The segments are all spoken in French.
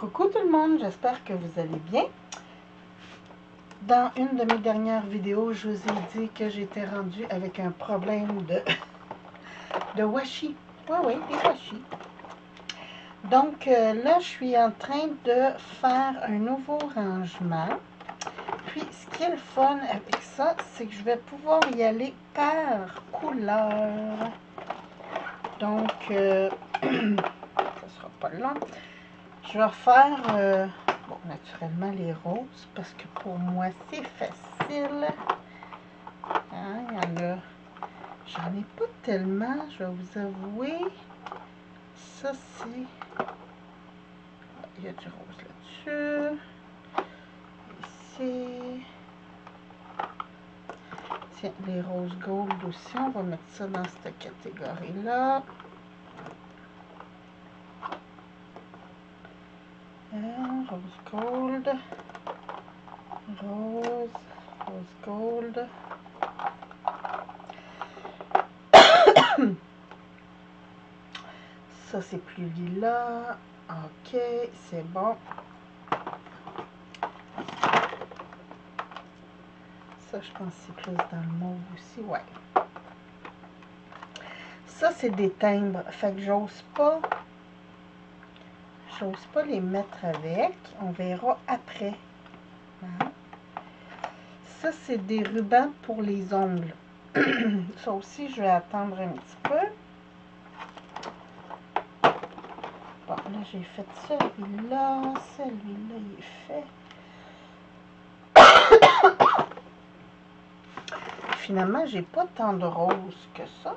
Coucou tout le monde, j'espère que vous allez bien. Dans une de mes dernières vidéos, je vous ai dit que j'étais rendue avec un problème de washi. Oui, des washi. Donc là, je suis en train de faire un nouveau rangement. Puis, ce qui est le fun avec ça, c'est que je vais pouvoir y aller par couleur. Donc, ça sera pas long. Je vais faire, bon, naturellement, les roses, parce que pour moi, c'est facile. Hein, il y en a, j'en ai pas tellement, je vais vous avouer. Ça, c'est, il y a du rose là-dessus. Ici. Tiens, les roses gold aussi, on va mettre ça dans cette catégorie-là. Rose gold, rose gold. Ça, c'est plus lilas. Ok, c'est bon. Ça, je pense que c'est plus dans le mauve aussi, ouais. Ça, c'est des timbres. Fait que j'ose pas les mettre avec. On verra après. Hein? Ça, c'est des rubans pour les ongles. Ça aussi, je vais attendre un petit peu. Bon, là, j'ai fait celui-là. Celui-là, il est fait. Finalement, j'ai pas tant de rose que ça.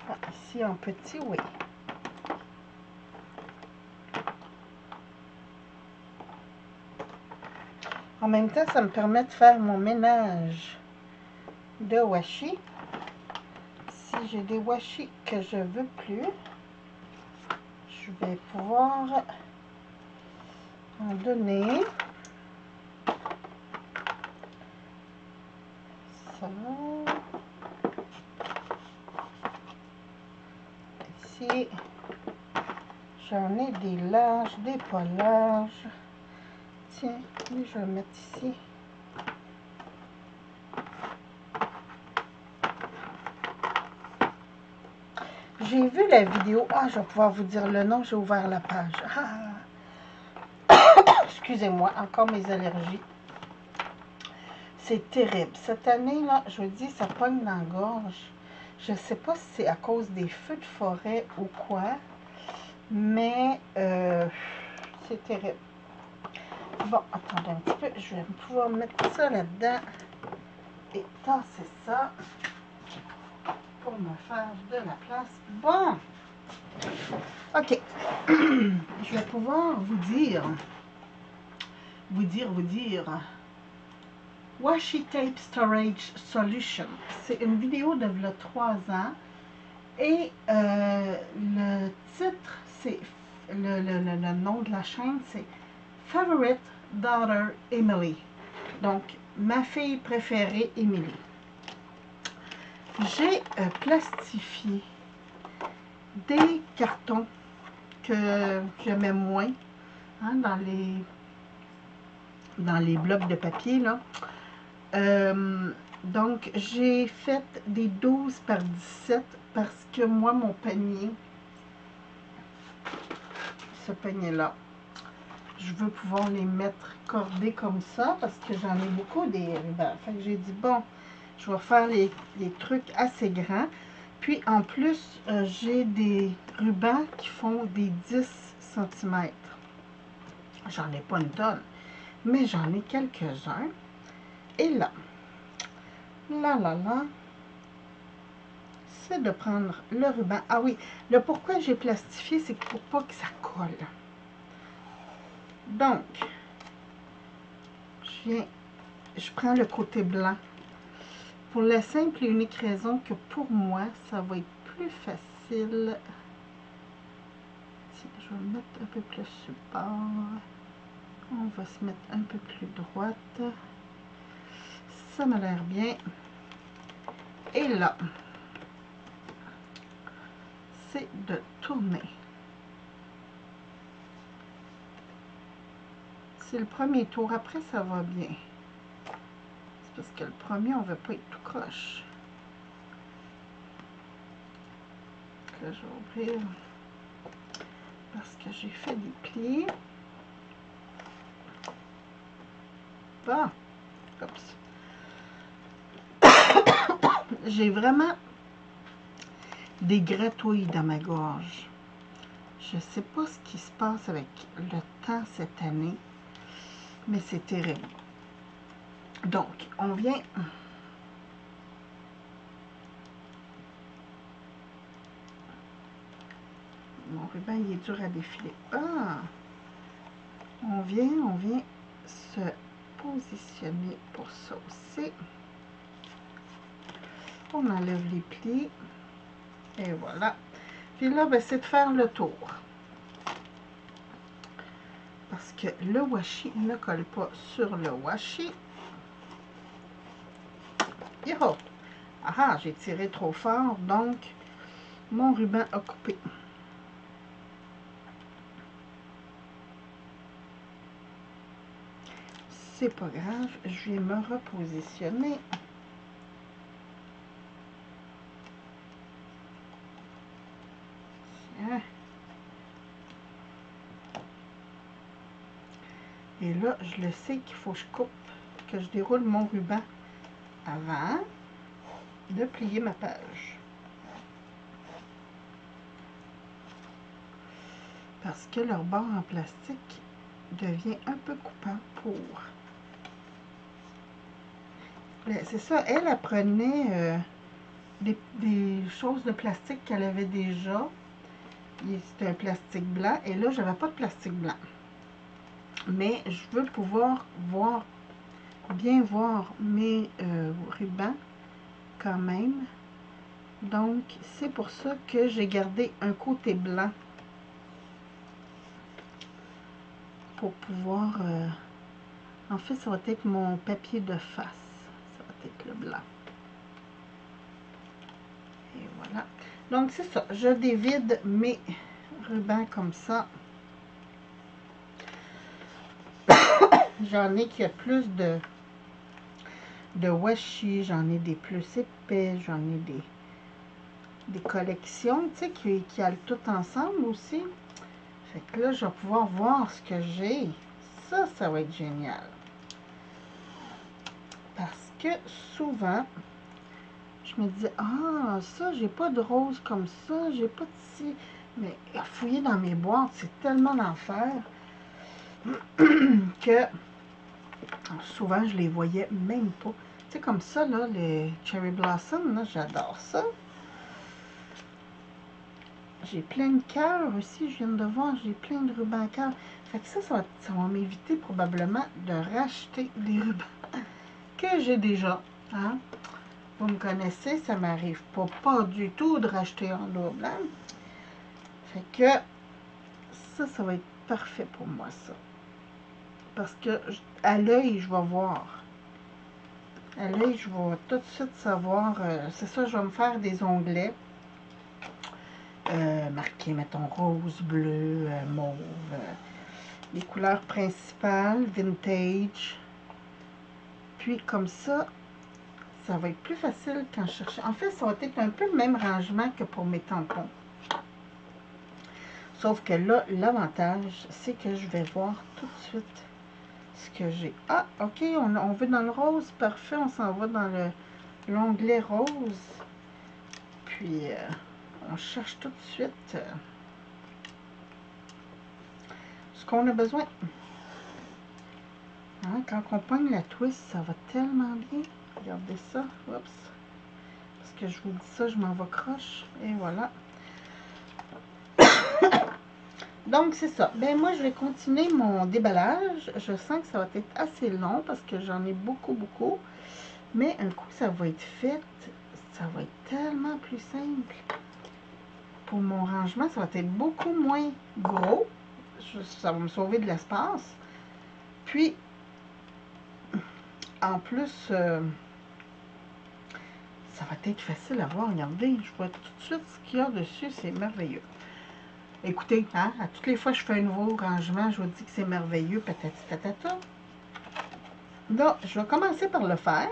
Ah, ici, en petit, oui. En même temps, ça me permet de faire mon ménage de washi. Si j'ai des washi que je veux plus, je vais pouvoir en donner. Ça. Ici, j'en ai des larges, des pas larges. Tiens, lui, je vais le mettre ici. J'ai vu la vidéo. Ah, je vais pouvoir vous dire le nom. J'ai ouvert la page. Ah. Excusez-moi, encore mes allergies. C'est terrible. Cette année, là, je vous dis, ça pogne dans la gorge. Je ne sais pas si c'est à cause des feux de forêt ou quoi. Mais c'est terrible. Bon, attendez un petit peu. Je vais pouvoir mettre ça là-dedans. Et tasser ça. Pour me faire de la place. Bon. OK. Je vais pouvoir vous dire. Washi Tape Storage Solution. C'est une vidéo de 3 ans. Et le titre, c'est le nom de la chaîne, c'est Favorite Daughter Emily. Donc, ma fille préférée, Emily. J'ai plastifié des cartons que j'aimais moins, hein, dans les blocs de papier, là. Donc, j'ai fait des 12 par 17 parce que moi, mon panier, ce panier-là, je veux pouvoir les mettre cordés comme ça parce que j'en ai beaucoup des rubans. Fait que j'ai dit, bon, je vais faire les trucs assez grands. Puis, en plus, j'ai des rubans qui font des 10 cm. J'en ai pas une tonne, mais j'en ai quelques-uns. Et là, c'est de prendre le ruban. Ah oui, le pourquoi j'ai plastifié, c'est pour pas que ça colle. Donc, je prends le côté blanc. Pour la simple et unique raison que pour moi, ça va être plus facile. Tiens, je vais mettre un peu plus support. On va se mettre un peu plus droite. Ça m'a l'air bien. Et là, c'est de tourner. C'est le premier tour. Après, ça va bien. C'est parce que le premier, on ne veut pas être tout croche. Là, je vais ouvrir parce que j'ai fait des plis. Bon, j'ai vraiment des gratouilles dans ma gorge. Je ne sais pas ce qui se passe avec le temps cette année, mais c'est terrible. Donc, on vient... Mon ruban, il est dur à défiler. Ah! On vient se positionner pour ça aussi. On enlève les plis. Et voilà. Puis là, ben, c'est de faire le tour. Parce que le washi ne colle pas sur le washi. Yo! Ah, j'ai tiré trop fort, donc mon ruban a coupé. C'est pas grave, je vais me repositionner. Tiens. Et là, je le sais qu'il faut que je coupe, que je déroule mon ruban avant de plier ma page. Parce que leur bord en plastique devient un peu coupant pour... C'est ça, elle prenait des choses de plastique qu'elle avait déjà. C'était un plastique blanc et là, j'avais pas de plastique blanc. Mais je veux pouvoir bien voir mes rubans quand même. Donc, c'est pour ça que j'ai gardé un côté blanc pour pouvoir... en fait, ça va être mon papier de face. Ça va être le blanc. Et voilà. Donc, c'est ça. Je dévide mes rubans comme ça. J'en ai qui a plus de washi. J'en ai des plus épais. J'en ai des collections, tu sais, qui allent tout ensemble aussi. Fait que là, je vais pouvoir voir ce que j'ai. Ça va être génial. Parce que souvent, je me dis, ah, ça, j'ai pas de rose comme ça, j'ai pas de ci. Mais à fouiller dans mes boîtes, c'est tellement l'enfer que souvent, je les voyais même pas. Tu sais, comme ça, là, les Cherry Blossom, là, j'adore ça. J'ai plein de cœurs aussi, je viens de voir, j'ai plein de rubans cœurs. Fait que ça va m'éviter probablement de racheter des rubans que j'ai déjà. Hein? Vous me connaissez, ça m'arrive pas du tout de racheter en double. Hein? Fait que ça va être parfait pour moi, ça. Parce que à l'œil, je vais voir. À l'œil, je vais tout de suite savoir. C'est ça, je vais me faire des onglets. Marqué, mettons, rose, bleu, mauve, les couleurs principales, vintage. Puis comme ça va être plus facile quand je cherche. En fait, ça va être un peu le même rangement que pour mes tampons. Sauf que là, l'avantage, c'est que je vais voir tout de suite ce que j'ai. Ah, ok, on veut dans le rose, parfait, on s'en va dans l'onglet rose. Puis, on cherche tout de suite ce qu'on a besoin. Hein, quand on pogne la twist, ça va tellement bien. Regardez ça. Oups. Parce que je vous dis ça, je m'en vais croche. Et voilà. Donc, c'est ça. Ben, moi, je vais continuer mon déballage. Je sens que ça va être assez long parce que j'en ai beaucoup. Mais un coup, ça va être fait. Ça va être tellement plus simple. Pour mon rangement, ça va être beaucoup moins gros. Ça va me sauver de l'espace. Puis, en plus, ça va être facile à voir. Regardez, je vois tout de suite ce qu'il y a dessus. C'est merveilleux. Écoutez, hein, à toutes les fois que je fais un nouveau rangement, je vous dis que c'est merveilleux, patati patata. Donc, je vais commencer par le faire.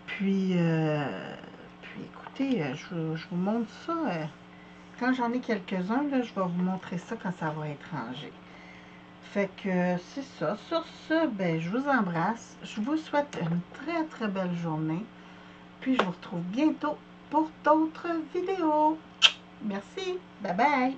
Puis écoutez, je vous montre ça. Quand j'en ai quelques-uns, je vais vous montrer ça quand ça va être rangé. Fait que c'est ça. Sur ce, ben, je vous embrasse. Je vous souhaite une très très belle journée. Puis je vous retrouve bientôt pour d'autres vidéos. Merci. Bye bye.